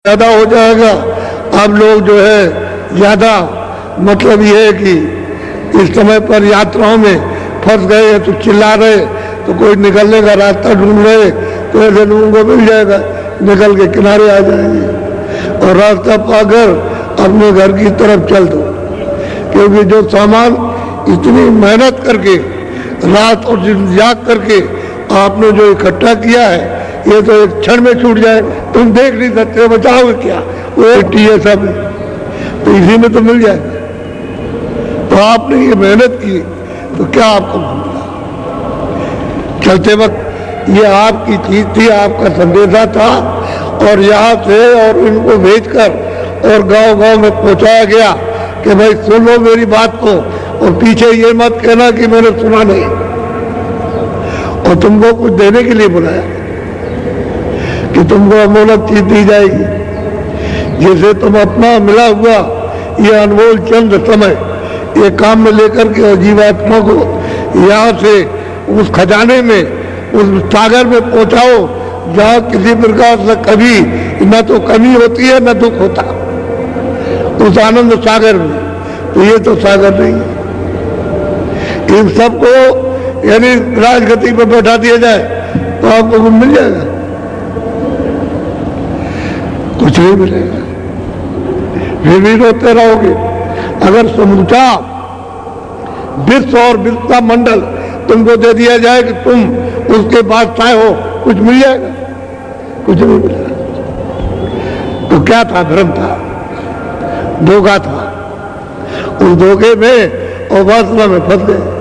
ज़्यादा हो जाएगा। अब लोग जो है ज़्यादा मतलब ये है कि इस समय पर यात्राओं में फंस गए हैं तो चिल्ला रहे, तो कोई निकलने का रास्ता ढूंढ रहे तो ऐसे लोगों को मिल जाएगा, निकल के किनारे आ जाएंगे और रास्ता पाकर अपने घर की तरफ चल दो। क्योंकि जो सामान इतनी मेहनत करके रात और दिन जाग करके आपने जो इकट्ठा किया है, ये तो एक क्षण में छूट जाए, तुम देख नहीं सकते, बचाओगे क्या? वो ये सब तो इसी में तो मिल जाएगा। तो आपने ये मेहनत की तो क्या आपको मिला? चलते वक्त ये आपकी चीज थी, आपका संदेशा था और यहाँ से और इनको भेजकर और गांव-गांव में पहुंचाया गया कि भाई सुन लो मेरी बात को और पीछे ये मत कहना कि मैंने सुना नहीं। और तुमको कुछ देने के लिए बुलाया कि तुमको अमोलक चीज दी जाएगी, जिसे तुम अपना मिला हुआ ये अनमोल चंद समय ये काम में लेकर के और जीवात्मा को यहाँ से उस खजाने में, उस सागर में पहुंचाओ जहाँ किसी प्रकार से कभी न तो कमी होती है न दुख होता, उस आनंद सागर में। तो ये तो सागर नहीं है। इन सबको यानी राजगति पर बैठा दिया जाए तो आपको कुछ मिल जाएगा? कुछ नहीं मिलेगा, फिर भी रोते रहोगे। अगर समूचा विश्व और विश्व मंडल तुमको दे दिया जाए कि तुम उसके बादशाह हो, कुछ मिल जाएगा? कुछ नहीं मिलेगा। तो क्या था? भ्रम था, धोखा था। उस धोखे में और वासना में फंस गए।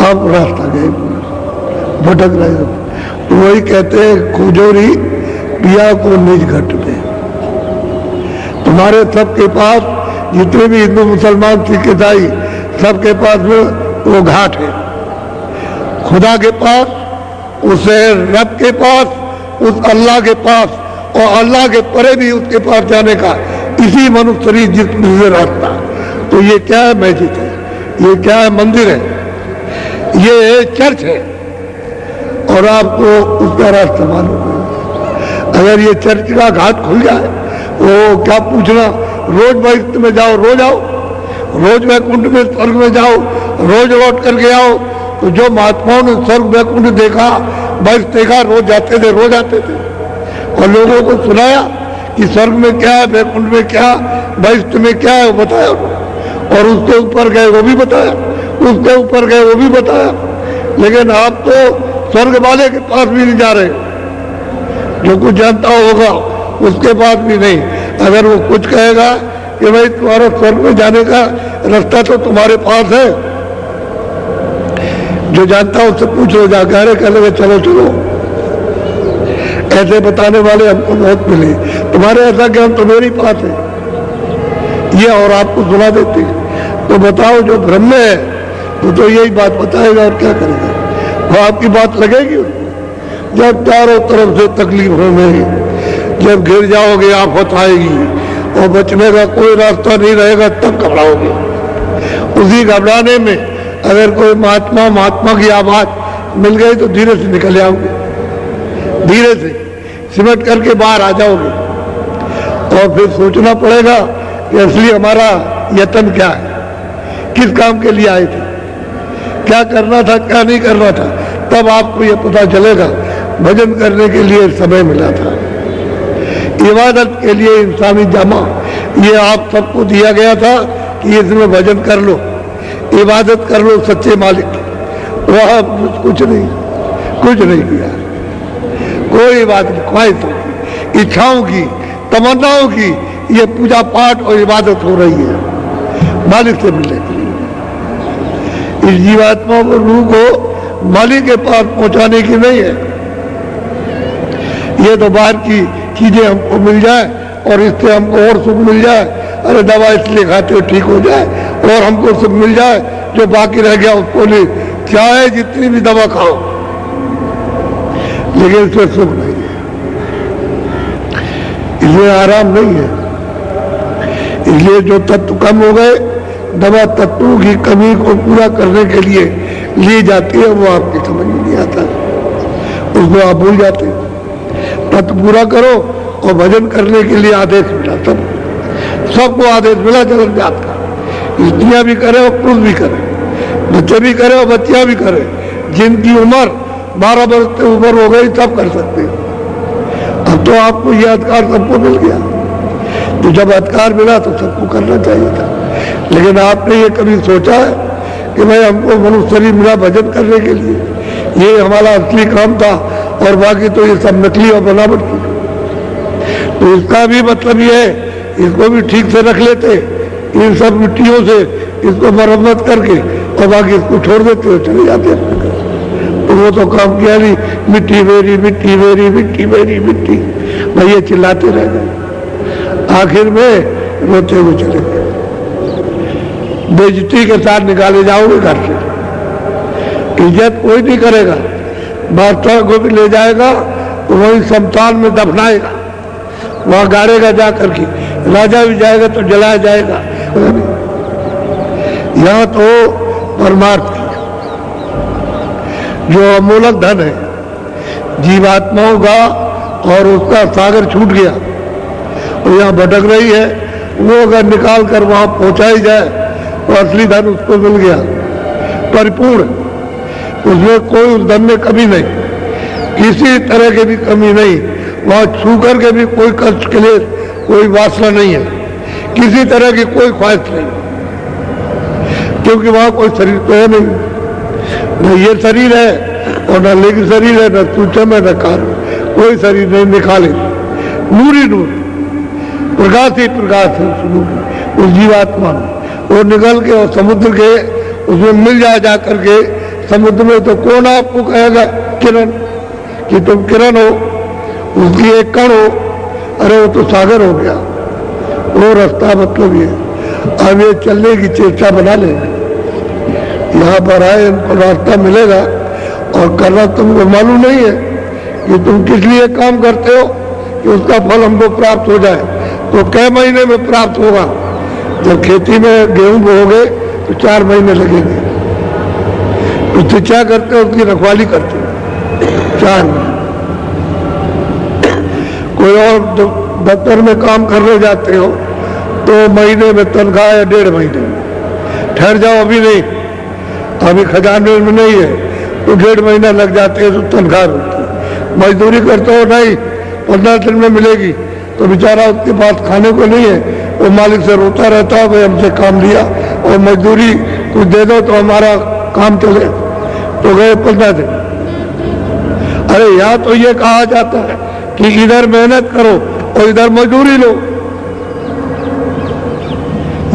अब रास्ता गए, भटक रहे हो। तो वही कहते हैं खुजोरी पिया को निज घट में। तुम्हारे सबके पास जितने भी हिंदू मुसलमान सिख ईसाई सबके पास में वो घाट है, खुदा के पास, उस रब के पास, उस अल्लाह के पास और अल्लाह के परे भी उसके पास जाने का इसी मनुष्य शरीर जिसमें से रास्ता। तो ये क्या है? मस्जिद है, ये क्या है? मंदिर है, ये चर्च है और आपको उसका रास्ता मालूम है। अगर ये चर्च का घाट खुल जाए वो क्या पूछना, रोज वैकुंठ में जाओ, रोज आओ, रोज वैकुंठ में स्वर्ग में जाओ, रोज लौट करके आओ। तो जो महात्माओं ने स्वर्ग वैकुंठ देखा, बस देखा, रोज जाते थे, रोज आते थे और लोगों को सुनाया कि स्वर्ग में क्या है, वैकुंठ में क्या, वैकुंठ में क्या है, वो बताया। और उसके ऊपर गए वो भी बताया, उसके ऊपर गए वो भी बताया। लेकिन आप तो स्वर्ग वाले के पास भी नहीं जा रहे, जो कुछ जानता होगा उसके पास भी नहीं। अगर वो कुछ कहेगा कि भाई तुम्हारा स्वर्ग में जाने का रास्ता तो तुम्हारे पास है, जो जानता है उससे पूछ लो, जा कह रहे कह लगे चलो चलो। ऐसे बताने वाले हमको बहुत मिले, तुम्हारे ऐसा ज्ञान तो मेरे पास है, ये और आपको सुना देते। तो बताओ जो भ्रम में है वो तो यही बात बताएगा और क्या करेगा? वो आपकी बात लगेगी जब चारों तरफ से तकलीफों में जब घिर जाओगे, आफत आएगी और बचने का कोई रास्ता नहीं रहेगा, तब घबराओगे। उसी घबराने में अगर कोई महात्मा की आवाज मिल गई तो धीरे से निकल जाओगे, धीरे से सिमट करके बाहर आ जाओगे और फिर सोचना पड़ेगा कि असली हमारा यत्न क्या है, किस काम के लिए आए थे, क्या करना था, क्या नहीं करना था। तब आपको ये पता चलेगा भजन करने के लिए समय मिला था, इबादत के लिए इंसानी जामा ये आप सबको दिया गया था कि इसमें भजन कर लो, इबादत कर लो सच्चे मालिक। वह कुछ नहीं किया, कोई बात नहीं, ख्वाहिशों की, इच्छाओं की, तमन्नाओं की ये पूजा पाठ और इबादत हो रही है मालिक से मिलने के लिए। इस जीवात्मा को, रूह को मालिक के पास पहुंचाने की नहीं है। ये तो बाहर की चीजें हमको मिल जाए और इससे हमको और सुख मिल जाए, अरे दवा इसलिए खाते हो ठीक हो जाए, और हमको सुख मिल जाए, जो बाकी रह गया उसको लिए चाहे जितनी भी दवा खाओ, लेकिन इसमें सुख नहीं है, इसमें आराम नहीं है। इसलिए जो तत्व कम हो गए, दवा तत्वों की कमी को पूरा करने के लिए ली जाती है, वो आपकी समझ में नहीं आता, उसको आप भूल जाते। तत्व पूरा करो और भजन करने के लिए आदेश मिला। सबको आदेश मिला जगत जात का, स्त्रियां भी करे और पुरुष भी करे, बच्चे भी करे और बच्चियां भी करे। जिनकी उम्र 12 वर्ष से ऊपर हो गई तब कर सकते हैं। अब तो आपको यह अधिकार सबको मिल गया, तो जब अधिकार मिला तो सबको करना चाहिए था। लेकिन आपने ये कभी सोचा है कि भाई हमको मनुष्य शरीर मिला भजन करने के लिए, ये हमारा असली काम था और बाकी तो ये सब नकली और बनावट की। तो इसका भी मतलब ये है, इसको भी ठीक से रख लेते, इन सब मिट्टियों से इसको मरम्मत करके और बाकी इसको छोड़ देते हो, चले जाते हैं। तो वो तो काम किया नहीं, मिट्टी मेरी मिट्टी मेरी मिट्टी मेरी मिट्टी, भाई ये चिल्लाते रह गए। आखिर में रोते हुए चले गए, बेइज्जती के साथ निकाले जाओगे घर से। इज्जत कोई नहीं करेगा, बादशाह को भी ले जाएगा तो वही शमशान में दफनाएगा, वहां गाड़ेगा जा करके। राजा भी जाएगा तो जलाया जाएगा। यहाँ तो परमार्थ की जो अमूलक धन है जीवात्माओं का, और उसका सागर छूट गया और यहाँ भटक रही है, वो अगर निकाल कर वहां पहुंचाई जाए तो असली धन उसको मिल गया परिपूर्ण। उसमें कोई उस धन में कमी नहीं, किसी तरह की भी कमी नहीं। वहां छू करके भी कोई कष्ट के लिए कोई वासना नहीं है, किसी तरह की कोई ख्वाहिश नहीं, क्योंकि वहां कोई शरीर तो है नहीं। न ये शरीर है और न लिंग शरीर है, न सूक्ष्म है, न कारण, कोई शरीर नहीं। निकाले नूर ही नूर, प्रकाश ही प्रकाश है उस जीवात्मा में। वो निकल के और समुद्र के उसमें मिल जाए जा करके समुद्र में, तो कौन आपको कहेगा किरण कि तुम किरण हो, उसकी एक कण हो? अरे वो तो सागर हो गया। वो रास्ता मतलब ये, अब ये चलने की चेष्टा बना लेंगे। यहाँ पर आए, इनको रास्ता मिलेगा और करना तुमको मालूम नहीं है कि तुम किस लिए काम करते हो कि उसका फल हमको प्राप्त हो जाए। तो कई महीने में प्राप्त होगा? जब खेती में गेहूं बोओगे तो 4 महीने लगेंगे। तो क्या करते हो? उसकी रखवाली करते हो 4 महीने। कोई और दफ्तर में काम करने जाते हो तो महीने में तनख्वाह है, 1.5 महीने में। ठहर जाओ, अभी नहीं, अभी खजाने में नहीं है, तो 1.5 महीना लग जाते हैं, तो तनख्वाह होती है। मजदूरी करते हो, नहीं 15 दिन में मिलेगी, तो बेचारा उसके पास खाने को नहीं है, वो मालिक से रोता रहता है, भाई हमसे काम लिया और मजदूरी कुछ दे दो तो हमारा काम चले। तो गए 15 दिन। अरे यहाँ तो ये कहा जाता है कि इधर मेहनत करो और इधर मजदूरी लो।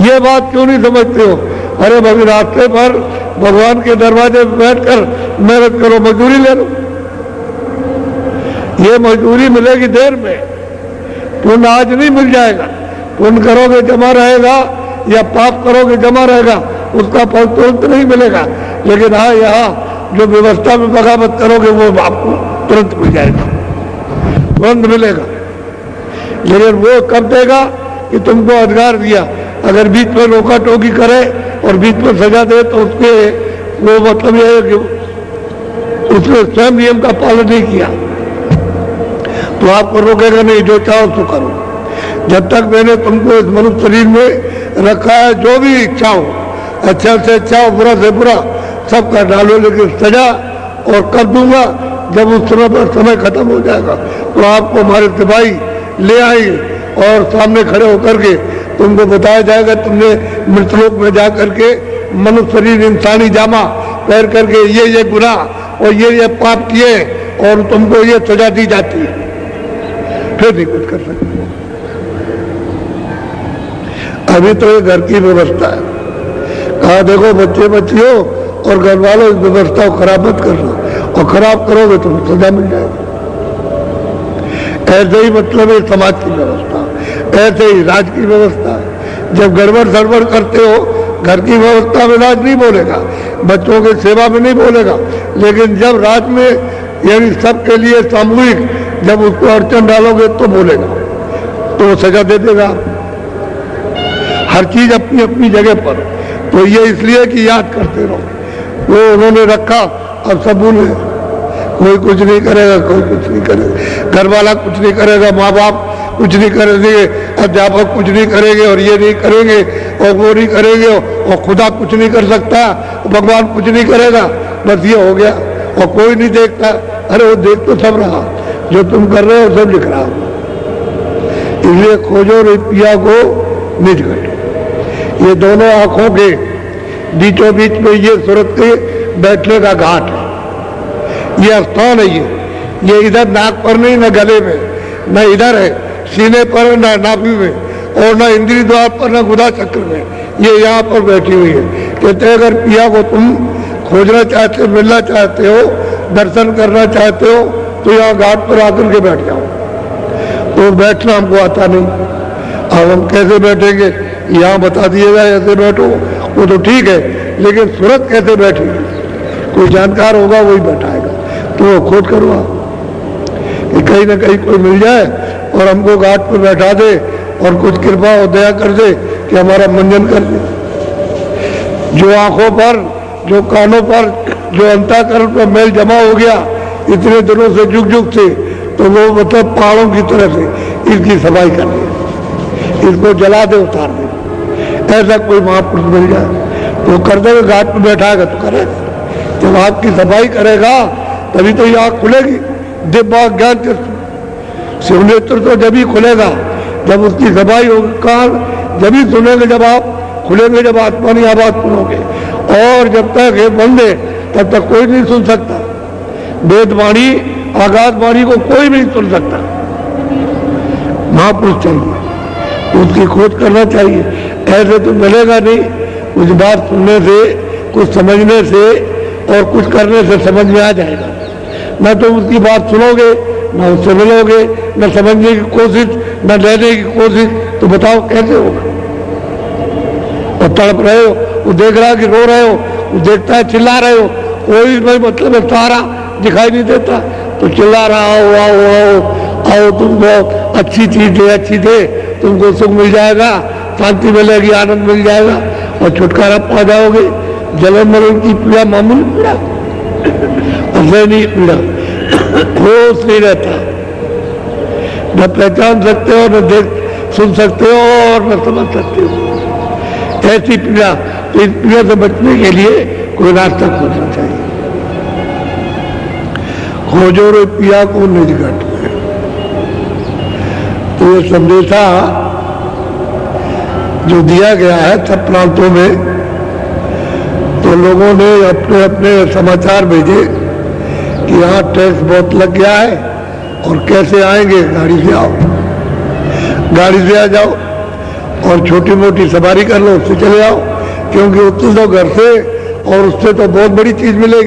ये बात क्यों नहीं समझते हो? अरे भाई रास्ते पर भगवान के दरवाजे पर बैठकर मेहनत करो, मजदूरी ले लो। ये मजदूरी मिलेगी देर में, पुण्य आज नहीं मिल जाएगा। पुण्य करोगे जमा रहेगा या पाप करोगे जमा रहेगा, उसका फल तुरंत नहीं मिलेगा। लेकिन हाँ, यहाँ जो व्यवस्था में बगावत करोगे वो आपको तुरंत मिल जाएगा, तुरंत मिलेगा। लेकिन वो कब देगा कि तुमको अधिकार दिया। अगर बीच में रोका टोकी करे और बीच में सजा दे तो उसके वो मतलब ये है कि उसने स्वयं नियम का पालन नहीं किया, तो आपको रोकेगा नहीं, जो चाहो सो करो। जब तक मैंने तुमको इस मनुष्य शरीर में रखा है, जो भी इच्छा हो, अच्छा से अच्छा हो, बुरा से बुरा, सब कर डालो, लेकिन सजा और कर दूंगा जब उस समय पर समय खत्म हो जाएगा। तो आपको हमारे सिपाही ले आएंगे और सामने खड़े होकर के तुमको बताया जाएगा, तुमने मृतलोक में जा करके मनुष्य शरीर इंसानी जामा पहन करके ये गुनाह और ये पाप किए और तुमको ये सजा दी जाती है, फिर नहीं कुछ कर सकते। अभी तो ये घर की व्यवस्था है। कहा देखो बच्चे बच्चियों और घर वालों, इस व्यवस्था को खराब मत करना, और खराब करोगे तो सजा मिल जाएगी। ऐसे ही मतलब है समाज की व्यवस्था, ऐसे ही राज की व्यवस्था है। जब गड़बड़ सड़बड़ करते हो, घर की व्यवस्था में राज नहीं बोलेगा, बच्चों की सेवा में नहीं बोलेगा, लेकिन जब राज में यानी सबके लिए सामूहिक जब उसको अड़चन डालोगे तो बोलेगा, तो वो सजा दे देगा। हर चीज अपनी अपनी जगह पर। तो ये इसलिए कि याद करते रहो, वो उन्होंने रखा, अब सब भूल, कोई कुछ नहीं करेगा, कोई कुछ नहीं करेगा, घर वाला कुछ नहीं करेगा, माँ बाप कुछ नहीं करेंगे, अध्यापक कुछ नहीं करेंगे और ये नहीं करेंगे और वो नहीं करेंगे और खुदा कुछ नहीं कर सकता, भगवान कुछ नहीं करेगा, बस ये हो गया और कोई नहीं देखता। अरे वो देख तो सब रहा, जो तुम कर रहे हो सब लिख रहा। इसलिए खोजो रुपया को निज घट। ये दोनों आंखों के बीचों बीच में ये सूरत के बैठने का घाट है, ये स्थान है। ये इधर नाक पर नहीं, न गले में, न इधर है सीने पर, न नाभि में, और न इंद्रिय द्वार पर, न गुदा चक्र में, ये यहाँ पर बैठी हुई है। कहते हैं अगर पिया को तुम खोजना चाहते हो, मिलना चाहते हो, दर्शन करना चाहते हो, तो यहाँ घाट पर आकर के बैठ जाओ। तो बैठना हमको आता नहीं, अब हम कैसे बैठेंगे? यहाँ बता दिएगा ऐसे बैठो, वो तो ठीक है, लेकिन सूरत कैसे बैठेगी? कोई जानकार होगा वही बैठाएगा। तो वो खोज करो आप कि कहीं ना कहीं कोई मिल जाए और हमको घाट पर बैठा दे और कुछ कृपा और दया कर दे कि हमारा मंजन कर दे। जो आंखों पर, जो कानों पर, जो अंतःकरण पर मैल जमा हो गया इतने दिनों से, जुग जुग से, तो वो मतलब पहाड़ों की तरह से इसकी सफाई कर दे, इसको जला दे, उतार दे। ऐसा कोई महापुरुष मिल जाए तो कर देगा, घाट पर बैठाएगा तो करेगा। जब आपकी सफाई करेगा तभी तो ये आँख खुलेगी। दिव्य ज्ञान शिवनेत्र तो जब ही खुलेगा जब उसकी सफाई होगी। कान जब ही सुनेंगे जब आप खुलेंगे, जब आत्मा आवाज सुनोगे। और जब तक ये बंद है तब तक कोई नहीं सुन सकता। वेदवाणी, आगाधवाणी को कोई नहीं सुन सकता। महापुरुष चाहिए, उसकी खोज करना चाहिए। ऐसे तो मिलेगा नहीं। कुछ बात सुनने से, कुछ समझने से और कुछ करने से समझ में आ जाएगा। न तो उसकी बात सुनोगे, न उससे मिलोगे, न समझने की कोशिश, न लेने की कोशिश, तो बताओ कैसे होगा? और तड़प रहे हो, वो देख रहा है कि रो रहे हो, वो देखता है चिल्ला रहे हो, कोई भाई मतलब तारा दिखाई नहीं देता, तो चिल्ला रहा हो, आओ आओ आओ, तुमको अच्छी चीज दे, अच्छी दे, तुमको सुख मिल जाएगा, शांति मिलेगी, आनंद मिल जाएगा और छुटकारा पा जाओगे। जलन मरण की पीड़ा मामूली पीड़ा, नहीं पीड़ा, होश नहीं रहता, न पहचान सकते हो, न देख सुन सकते हो और न समझ सकते हो। ऐसी पीड़ा, तो इस पीड़ा से बचने के लिए कोई रास्ता खोजना चाहिए। खोजो रे पिया को निज घट में। तो ये संदेशा जो दिया गया है सब प्रांतों में, तो लोगों ने अपने अपने समाचार भेजे कि यहाँ टैक्स बहुत लग गया है और कैसे आएंगे? गाड़ी से आओ, गाड़ी से आ जाओ और छोटी मोटी सवारी कर लो, उससे चले आओ, क्योंकि उससे तो घर से और उससे तो बहुत बड़ी चीज मिलेगी।